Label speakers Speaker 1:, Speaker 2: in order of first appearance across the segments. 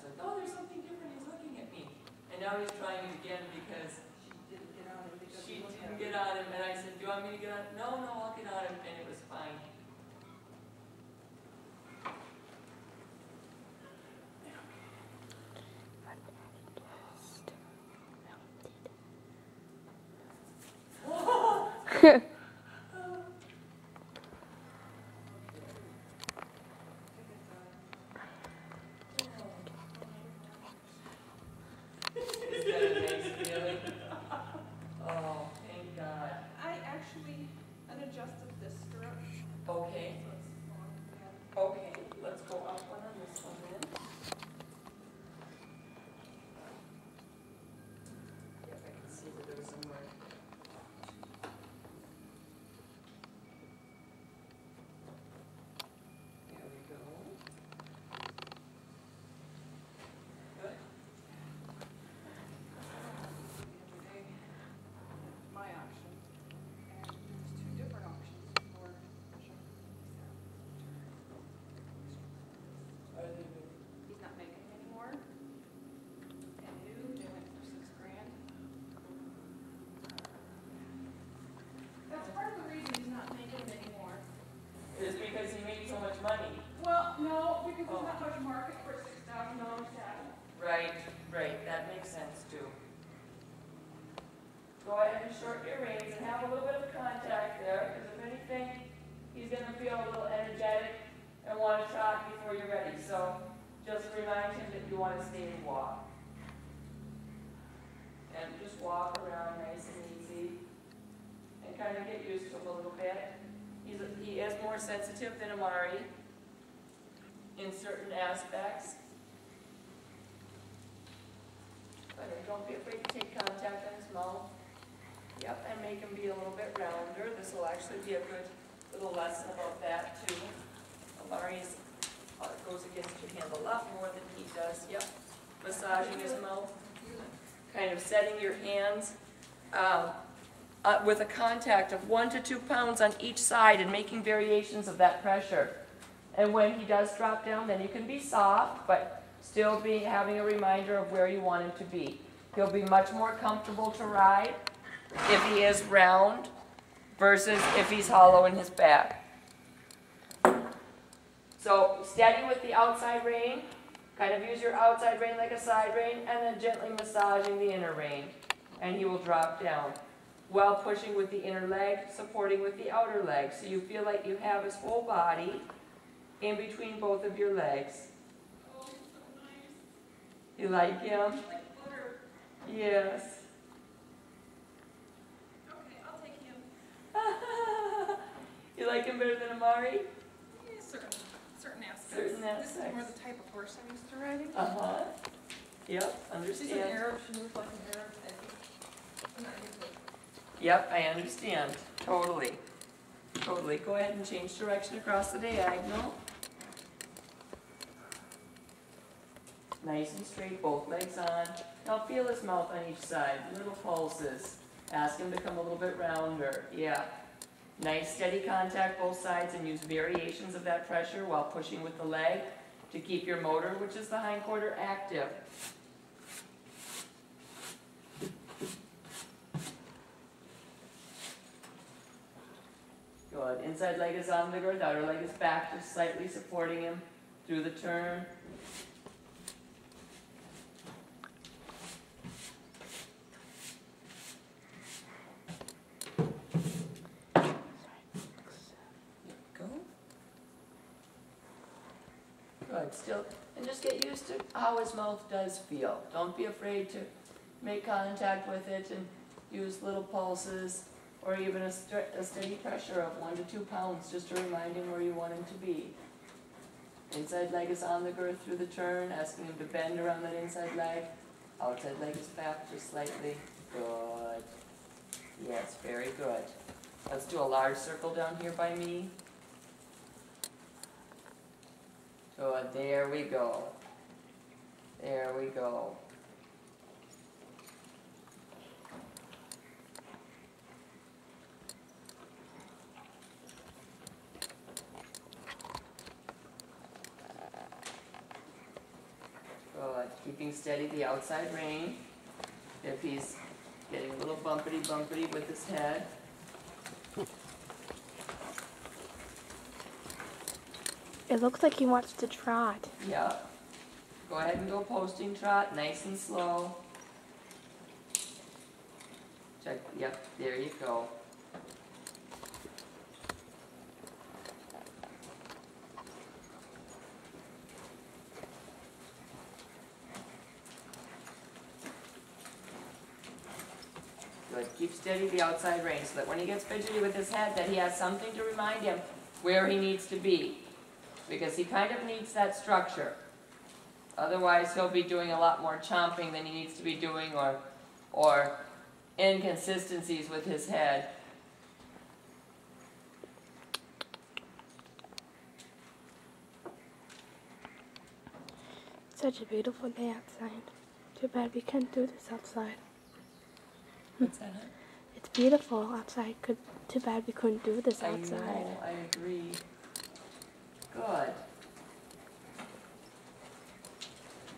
Speaker 1: said, oh, there's something different, he's looking at me. And now he's trying it again because
Speaker 2: She didn't get on him because
Speaker 1: she
Speaker 2: he looked
Speaker 1: didn't
Speaker 2: at
Speaker 1: get
Speaker 2: her.
Speaker 1: on him, and I said, do you want me to get on? No, I'll get on him, and it was fine. Is that a nice feeling? Oh, thank God.
Speaker 2: I actually unadjusted this strip.
Speaker 1: Okay,
Speaker 2: So it's long again.
Speaker 1: okay, let's go up one on this one then. Yeah, if I can see that there was somewhere. There we go. Good.
Speaker 2: My option. And there's two different options for Bishop.
Speaker 1: Are they good?
Speaker 2: He's not making them anymore. And new, they went for $6,000. That's part of the reason he's not making them anymore.
Speaker 1: It's because he made so much money.
Speaker 2: Well, no, because
Speaker 1: Oh.
Speaker 2: there's not much market for a $6,000 saddle.
Speaker 1: Right, that makes sense too. Go ahead and shorten your reins and have a little bit of contact there, because if anything, he's gonna feel a little energetic and wanna trot before you're ready, so just remind him that you wanna stay and walk. And just walk around nice and easy, and kind of get used to him a little bit. He is more sensitive than Amari in certain aspects. But don't be afraid to take contact on his mouth. Yep, and make him be a little bit rounder. This will actually be a good little lesson about that too. Amari's goes against your hand a lot more than he does. Yep, massaging his mouth. Kind of setting your hands with a contact of 1 to 2 pounds on each side and making variations of that pressure. And when he does drop down, then you can be soft, but still be having a reminder of where you want him to be. He'll be much more comfortable to ride if he is round versus if he's hollow in his back. So steady with the outside rein, kind of use your outside rein like a side rein, and then gently massaging the inner rein, and he will drop down, while pushing with the inner leg, supporting with the outer leg, so you feel like you have his whole body in between both of your legs.
Speaker 2: Oh, so nice.
Speaker 1: You like him?
Speaker 2: Like butter.
Speaker 1: Yes.
Speaker 2: Okay, I'll take him.
Speaker 1: You like him better than Amari?
Speaker 2: Yeah, certain aspects.
Speaker 1: Certain
Speaker 2: This is more
Speaker 1: aspects.
Speaker 2: the type of horse I'm used to riding.
Speaker 1: Uh-huh. Yep,
Speaker 2: She's an
Speaker 1: understand.
Speaker 2: Arab, she moves like an Arab. I'm not used to it.
Speaker 1: Yep, I understand. Totally. Totally. Go ahead and change direction across the diagonal. Nice and straight, both legs on. Now feel his mouth on each side, little pulses. Ask him to come a little bit rounder. Yeah. Nice steady contact both sides, and use variations of that pressure while pushing with the leg to keep your motor, which is the hindquarter, active. Good. Inside leg is on the girth, outer leg is back, just slightly supporting him through the turn. Go. Good. Still, and just get used to how his mouth does feel. Don't be afraid to make contact with it and use little pulses, or even a steady pressure of 1 to 2 pounds, just to remind him where you want him to be. Inside leg is on the girth through the turn, asking him to bend around that inside leg. Outside leg is back just slightly. Good. Yes, very good. Let's do a large circle down here by me. Good, there we go. There we go. Good. keeping steady the outside rein. If he's getting a little bumpity with his head.
Speaker 3: It looks like he wants to trot.
Speaker 1: Yep. Go ahead and go posting trot, nice and slow. Check, yep, there you go. Good, keep steady the outside rein so that when he gets fidgety with his head that he has something to remind him where he needs to be. Because he kind of needs that structure. Otherwise he'll be doing a lot more chomping than he needs to be doing, or inconsistencies with his head.
Speaker 3: Such a beautiful day outside. Too bad we can't do this outside.
Speaker 1: What's that?
Speaker 3: It's beautiful outside. Too bad we couldn't do this
Speaker 1: I
Speaker 3: outside.
Speaker 1: know, I agree. Good.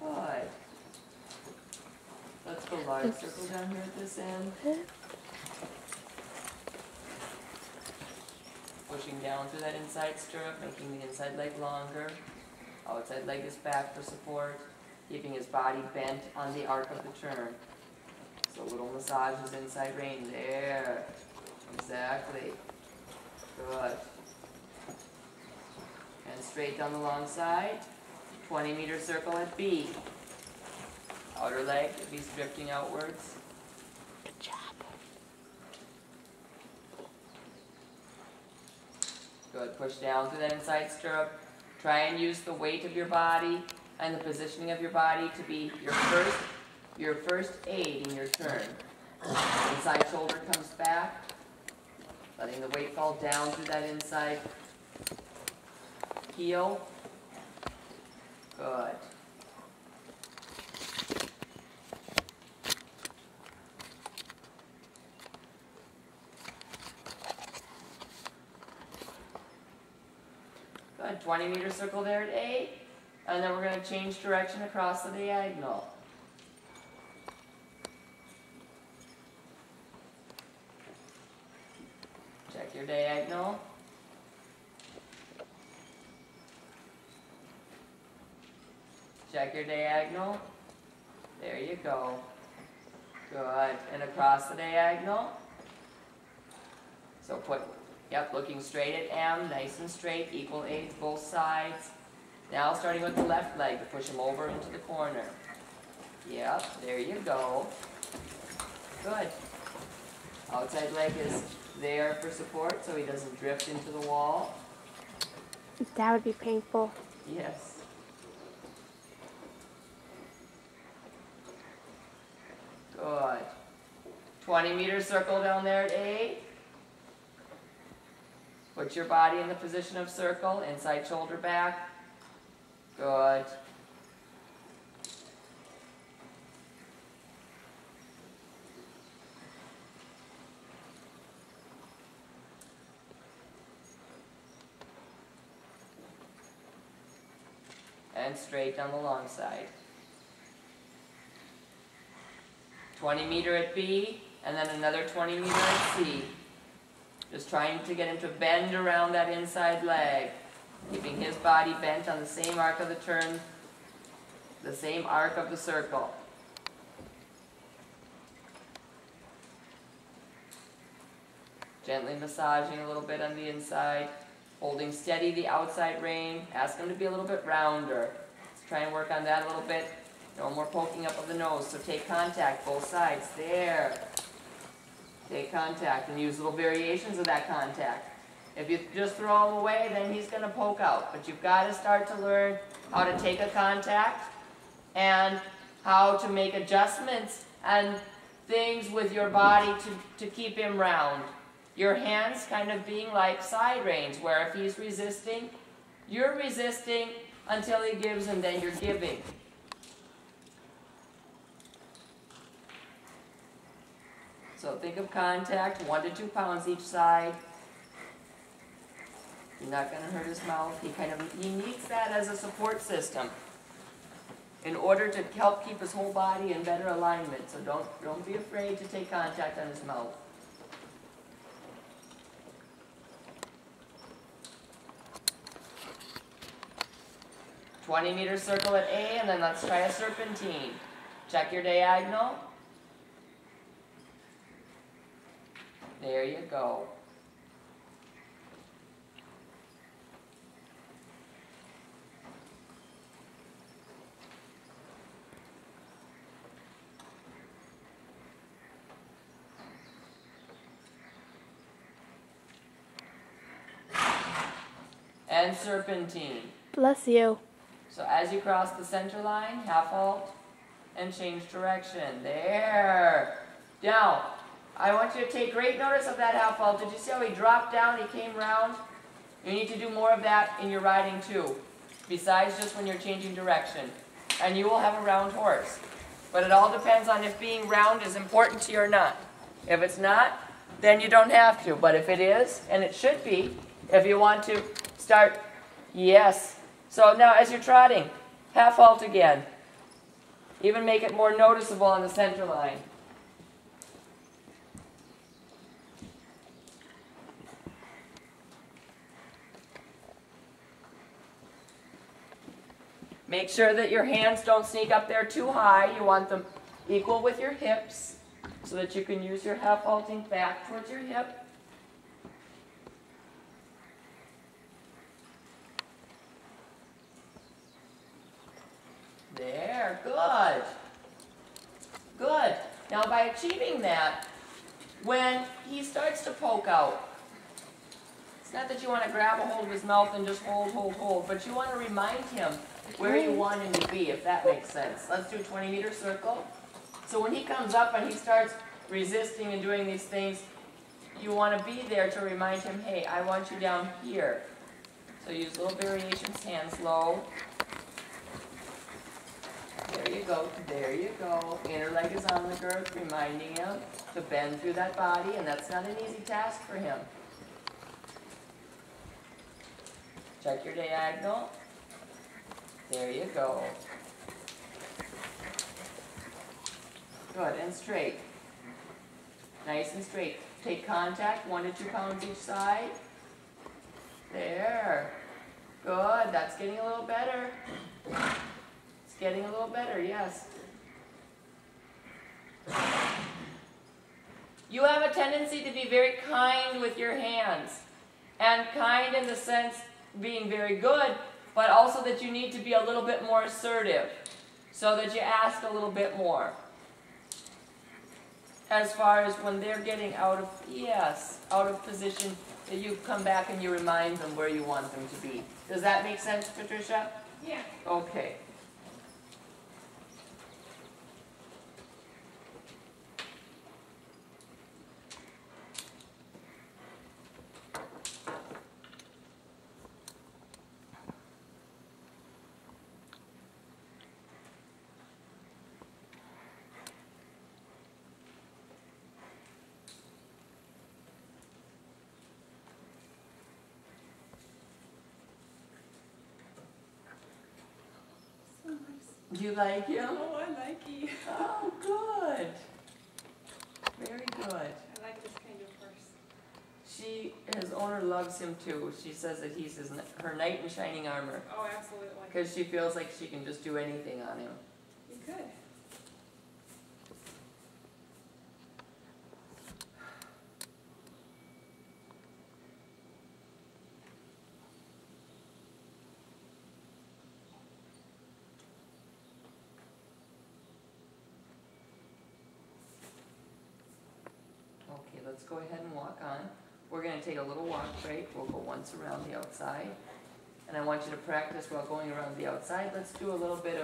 Speaker 1: Good. Let's go large circle down here at this end. Pushing down through that inside stirrup, making the inside leg longer. Outside leg is back for support, keeping his body bent on the arc of the turn. So a little massage his inside rein. There. Exactly. Good. And straight down the long side. 20-meter circle at B. Outer leg, if he's drifting outwards.
Speaker 3: Good job.
Speaker 1: Good. Push down through that inside stirrup. Try and use the weight of your body and the positioning of your body to be your first aid in your turn. Inside shoulder comes back. Letting the weight fall down through that inside heel. Good. Good. 20-meter circle there at A. And then we're going to change direction across the diagonal. Check your diagonal. Check your diagonal. There you go. Good. And across the diagonal. So looking straight at M, nice and straight, equal aids both sides. Now starting with the left leg to push him over into the corner. Yep, there you go. Good. Outside leg is there for support so he doesn't drift into the wall.
Speaker 3: That would be painful.
Speaker 1: Yes. Good. 20-meter circle down there at A. Put your body in the position of circle, inside shoulder back. Good. And straight down the long side. 20-meter at B, and then another 20-meter at C. Just trying to get him to bend around that inside leg, keeping his body bent on the same arc of the turn, the same arc of the circle. Gently massaging a little bit on the inside, holding steady the outside rein. Ask him to be a little bit rounder. Let's try and work on that a little bit. No more poking up of the nose, so take contact, both sides. There. Take contact and use little variations of that contact. If you just throw him away, then he's going to poke out. But you've got to start to learn how to take a contact and how to make adjustments and things with your body to keep him round. Your hands kind of being like side reins, where if he's resisting, you're resisting until he gives and then you're giving. So think of contact, 1 to 2 pounds each side. You're not going to hurt his mouth. He needs that as a support system. in order to help keep his whole body in better alignment. So don't be afraid to take contact on his mouth. "20-meter circle at A, and then let's try a serpentine. Check your diagonal. There you go. And serpentine.
Speaker 3: Bless you.
Speaker 1: So as you cross the center line, half halt and change direction. There. Now, I want you to take great notice of that half halt. Did you see how he dropped down, he came round? You need to do more of that in your riding too, besides just when you're changing direction. And you will have a round horse. But it all depends on if being round is important to you or not. If it's not, then you don't have to. But if it is, and it should be, if you want to start, yes. So now as you're trotting, half halt again. Even make it more noticeable on the center line. Make sure that your hands don't sneak up there too high. You want them equal with your hips so that you can use your half halting back towards your hip. There, good. Good. Now by achieving that, when he starts to poke out, it's not that you want to grab a hold of his mouth and just hold, but you want to remind him where you want him to be, if that makes sense. Let's do a 20-meter circle. So when he comes up and he starts resisting and doing these things, you want to be there to remind him, hey, I want you down here. So use little variations, hands low. There you go, there you go. Inner leg is on the girth, reminding him to bend through that body, and that's not an easy task for him. Check your diagonal. There you go. Good, and straight. Nice and straight. Take contact, 1 to 2 pounds each side. There. Good, that's getting a little better. It's getting a little better, yes. You have a tendency to be very kind with your hands. And kind in the sense being very good, but also that you need to be a little bit more assertive so that you ask a little bit more. As far as when they're getting out of position, that you come back and you remind them where you want them to be. Does that make sense, Patricia?
Speaker 2: Yeah.
Speaker 1: Okay. Do you like him?
Speaker 2: Oh, I like you.
Speaker 1: Oh, good. Very good.
Speaker 2: I like this kind of horse.
Speaker 1: His owner loves him too. She says that he's her knight in shining armor.
Speaker 2: Oh, absolutely.
Speaker 1: Because she feels like she can just do anything on him.
Speaker 2: You could.
Speaker 1: Okay, let's go ahead and walk on. We're going to take a little walk break. We'll go once around the outside. And I want you to practice while going around the outside. Let's do a little bit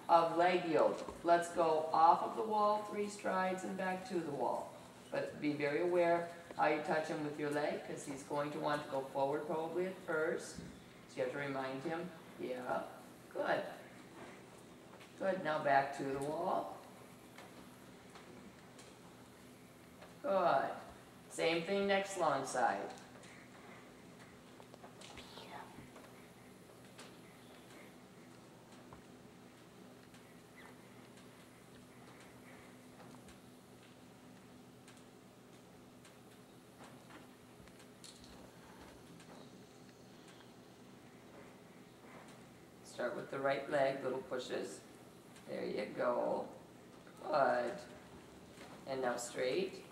Speaker 1: of leg yield. Let's go off of the wall 3 strides and back to the wall. But be very aware how you touch him with your leg, because he's going to want to go forward probably at first. So you have to remind him. Yeah, good. Good, now back to the wall. Good. Same thing next long side. start with the right leg, little pushes. There you go. Good. And now straight.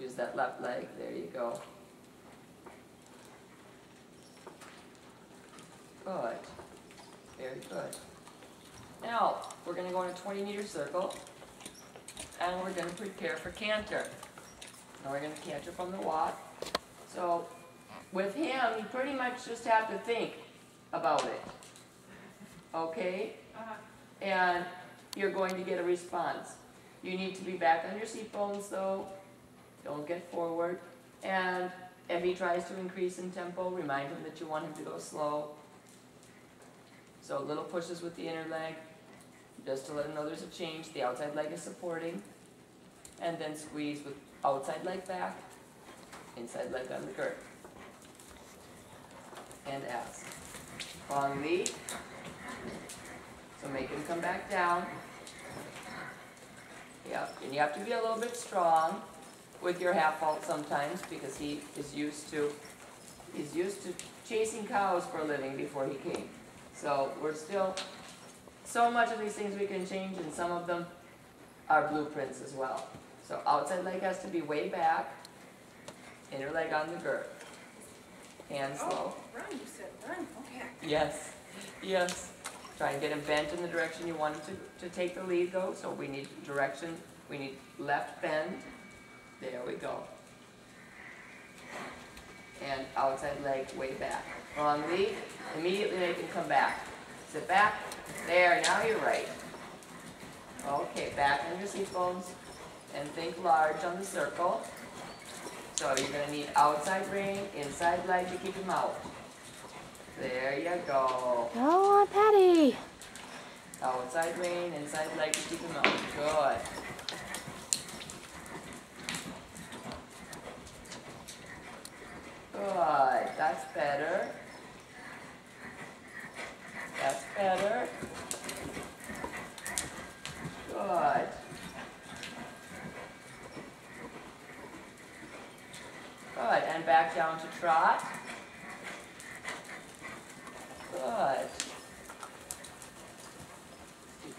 Speaker 1: Use that left leg. There you go. Good. Very good. Now, we're going to go in a 20-meter circle, and we're going to prepare for canter. Now we're going to canter from the walk. So, with him, you pretty much just have to think about it. Okay? And you're going to get a response. You need to be back on your seat bones, though. Don't get forward. And if he tries to increase in tempo, remind him that you want him to go slow. So little pushes with the inner leg, just to let him know there's a change. The outside leg is supporting. And then squeeze with outside leg back, inside leg on the girth. And ask. Long lead. So make him come back down. Yep, and you have to be a little bit strong with your half vault sometimes because he's used to chasing cows for a living before he came. So we're still, so much of these things we can change, and some of them are blueprints as well. So outside leg has to be way back, inner leg on the girth. Hands slow.
Speaker 2: Oh, run, you said run, okay.
Speaker 1: Yes, yes. Try and get him bent in the direction you want him to take the lead though. So we need direction, we need left bend. There we go. And outside leg way back. Wrong lead, immediately they can come back. Sit back, there, now you're right. Okay, back on your seat bones and think large on the circle. So you're going to need outside rein, inside leg to keep him out. There you go.
Speaker 3: Go on, Patty.
Speaker 1: Outside rein, inside leg to keep him out. Good. Good. That's better. That's better. Good. Good. And back down to trot. Good.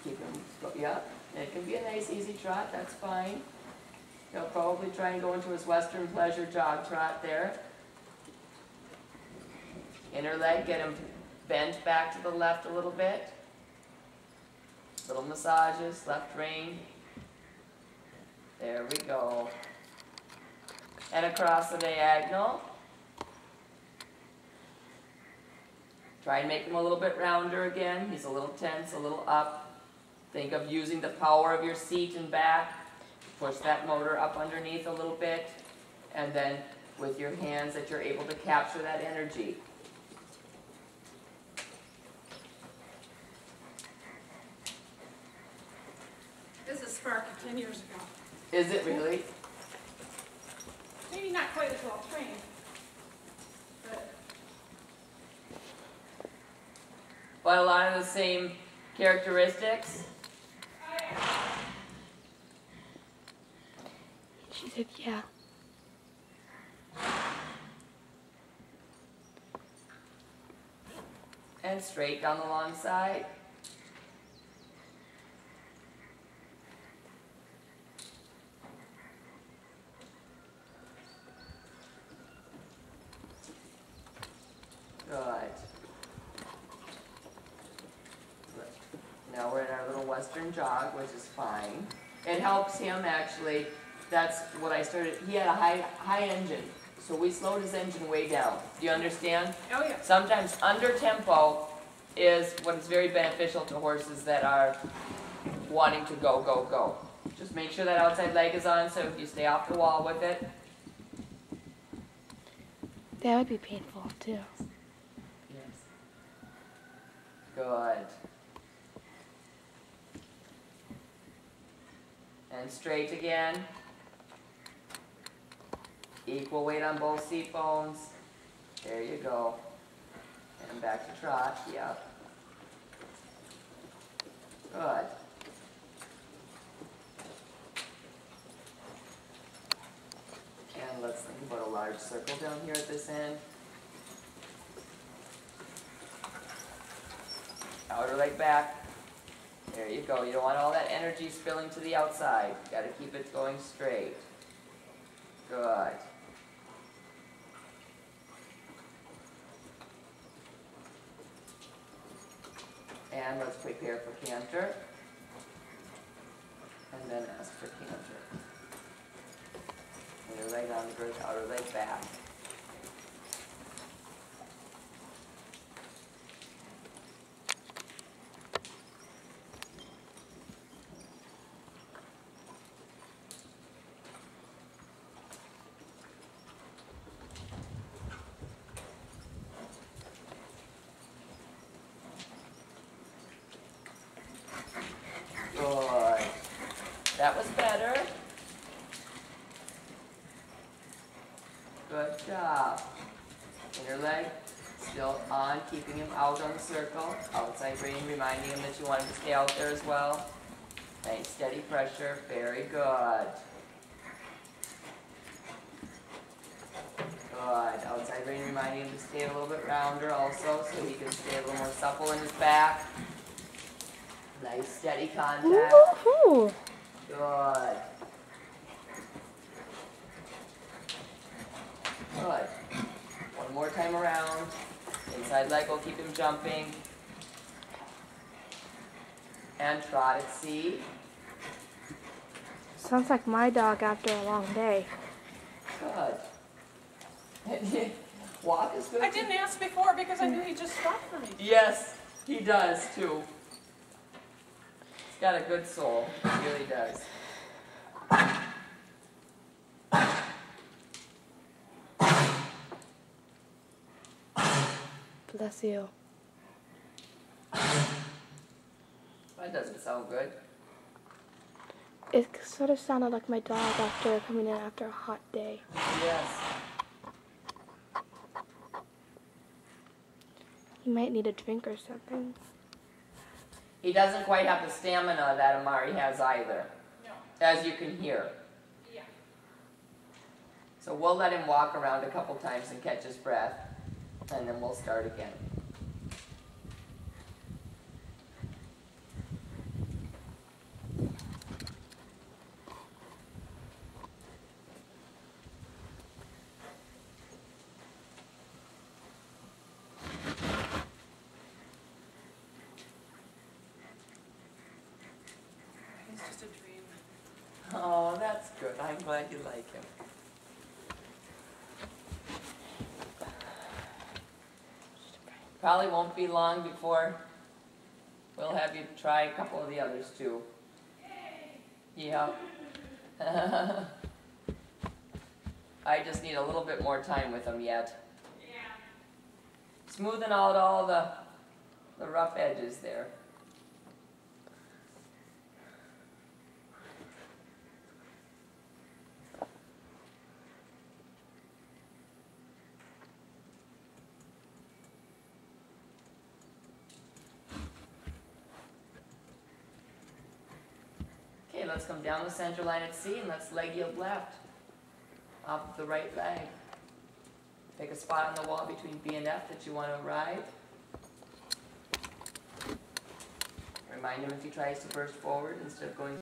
Speaker 1: Keep him, yep. It can be a nice easy trot, that's fine. He'll probably try and go into his Western pleasure jog trot there. Inner leg, get him bent back to the left a little bit. Little massages, left rein. There we go. And across the diagonal. Try and make him a little bit rounder again. He's a little tense, a little up. Think of using the power of your seat and back. Push that motor up underneath a little bit. And then with your hands that you're able to capture that energy.
Speaker 2: This is Sparky 10 years ago.
Speaker 1: Is it really?
Speaker 2: Maybe not quite as well trained, but
Speaker 1: But a lot of the same characteristics.
Speaker 3: She said, yeah.
Speaker 1: And straight down the long side. Good. Now we're in our little Western jog, which is fine. It helps him actually. That's what I started. He had a high engine, so we slowed his engine way down. Do you understand?
Speaker 2: oh yeah.
Speaker 1: Sometimes under tempo is what is very beneficial to horses that are wanting to go, go, go. Just make sure that outside leg is on, so if you stay off the wall with it.
Speaker 3: That would be painful, too.
Speaker 1: Yes. Good. And straight again. Equal weight on both seat bones. There you go. And back to trot. Yep. Good. And let's think about a large circle down here at this end. other leg back. There you go. You don't want all that energy spilling to the outside. You gotta keep it going straight. Good. And let's prepare for canter. And then ask for canter. Inner leg on the bridge, outer leg back. Good. That was better. Good job. Inner leg still on, keeping him out on the circle. Outside rein, reminding him that you want him to stay out there as well. Nice steady pressure. Very good. Good. Outside rein, reminding him to stay a little bit rounder also, so he can stay a little more supple in his back. Nice steady contact.
Speaker 3: Woohoo!
Speaker 1: Good. Good. One more time around. Inside leg will keep him jumping. And trot at C.
Speaker 3: Sounds like my dog after a long day.
Speaker 1: Good. Walk is good.
Speaker 2: I didn't ask before because I knew he just stopped for me.
Speaker 1: Yes, he does too. He's got a good soul. He really does.
Speaker 3: Bless you.
Speaker 1: That doesn't sound good.
Speaker 3: It sort of sounded like my dog after coming in after a hot day.
Speaker 1: Yes.
Speaker 3: He might need a drink or something.
Speaker 1: He doesn't quite have the stamina that Amari has either,
Speaker 2: No.
Speaker 1: as you can hear.
Speaker 2: Yeah.
Speaker 1: So we'll let him walk around a couple times and catch his breath, and then we'll start again.
Speaker 2: He's just a dream.
Speaker 1: Oh, that's good. I'm glad you like him. Probably won't be long before we'll have you try a couple of the others too. Yeah. I just need a little bit more time with him yet. Smoothing out all the rough edges there. Okay, let's come down the center line at C and let's leg yield left off of the right leg. Pick a spot on the wall between B and F that you want to ride. Remind him if he tries to burst forward instead of going